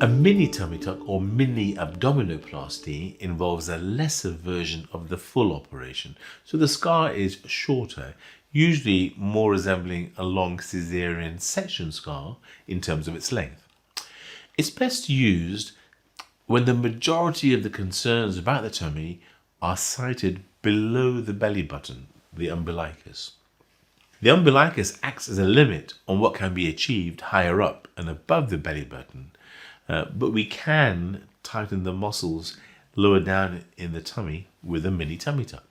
A mini tummy tuck or mini abdominoplasty involves a lesser version of the full operation, so the scar is shorter, usually more resembling a long cesarean section scar in terms of its length. It's best used when the majority of the concerns about the tummy are cited below the belly button, the umbilicus. The umbilicus acts as a limit on what can be achieved higher up and above the belly button, but we can tighten the muscles lower down in the tummy with a mini tummy tuck.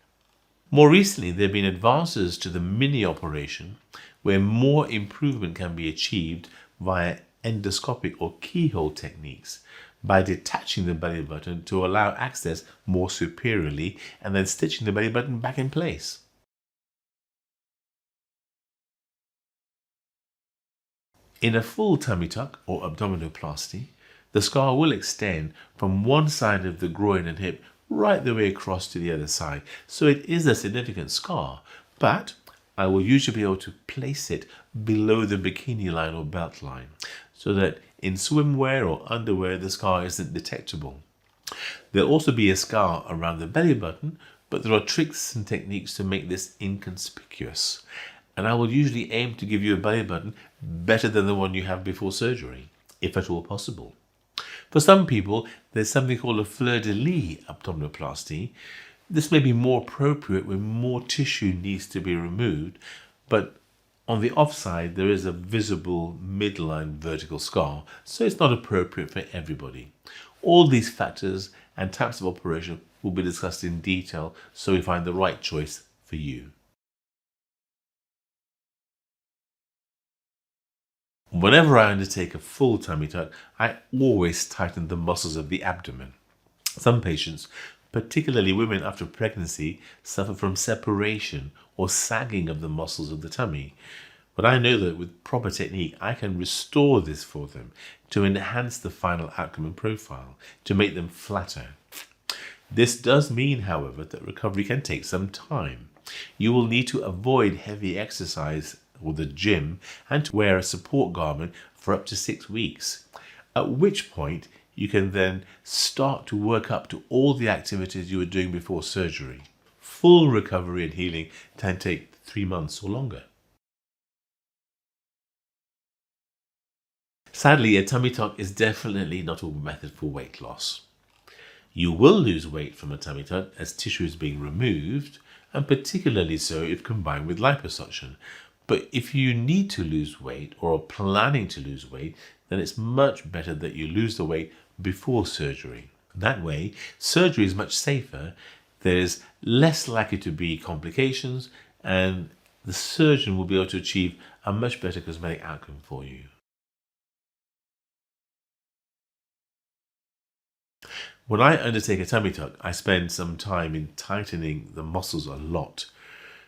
More recently, there have been advances to the mini operation where more improvement can be achieved via endoscopic or keyhole techniques by detaching the belly button to allow access more superiorly and then stitching the belly button back in place. In a full tummy tuck or abdominoplasty, the scar will extend from one side of the groin and hip right the way across to the other side. So it is a significant scar, but I will usually be able to place it below the bikini line or belt line so that in swimwear or underwear the scar isn't detectable. There'll also be a scar around the belly button, but there are tricks and techniques to make this inconspicuous. And I will usually aim to give you a belly button better than the one you have before surgery, if at all possible. For some people, there's something called a fleur-de-lis abdominoplasty. This may be more appropriate when more tissue needs to be removed, but on the offside there is a visible midline vertical scar, so it's not appropriate for everybody. All these factors and types of operation will be discussed in detail so we find the right choice for you. Whenever I undertake a full tummy tuck, I always tighten the muscles of the abdomen. Some patients, particularly women after pregnancy, suffer from separation or sagging of the muscles of the tummy. But I know that with proper technique, I can restore this for them to enhance the final outcome and profile, to make them flatter. This does mean, however, that recovery can take some time. You will need to avoid heavy exercise or the gym and to wear a support garment for up to 6 weeks, at which point you can then start to work up to all the activities you were doing before surgery. Full recovery and healing can take 3 months or longer. Sadly, a tummy tuck is definitely not a method for weight loss. You will lose weight from a tummy tuck as tissue is being removed, and particularly so if combined with liposuction. But if you need to lose weight or are planning to lose weight, then it's much better that you lose the weight before surgery. That way, surgery is much safer, there's less likely to be complications, and the surgeon will be able to achieve a much better cosmetic outcome for you. When I undertake a tummy tuck, I spend some time in tightening the muscles a lot.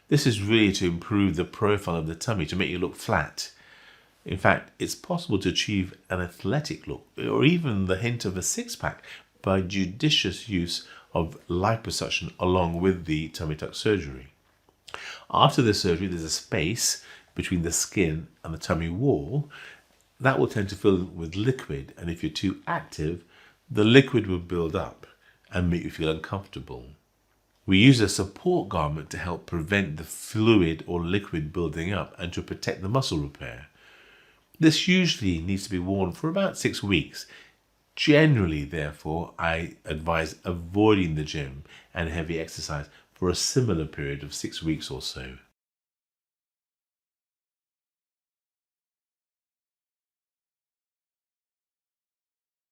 This is really to improve the profile of the tummy, to make you look flat. In fact, it's possible to achieve an athletic look, or even the hint of a six-pack, by judicious use of liposuction along with the tummy tuck surgery. After the surgery, there's a space between the skin and the tummy wall. That will tend to fill with liquid, and if you're too active, the liquid will build up and make you feel uncomfortable. We use a support garment to help prevent the fluid or liquid building up and to protect the muscle repair. This usually needs to be worn for about 6 weeks. Generally, therefore, I advise avoiding the gym and heavy exercise for a similar period of 6 weeks or so.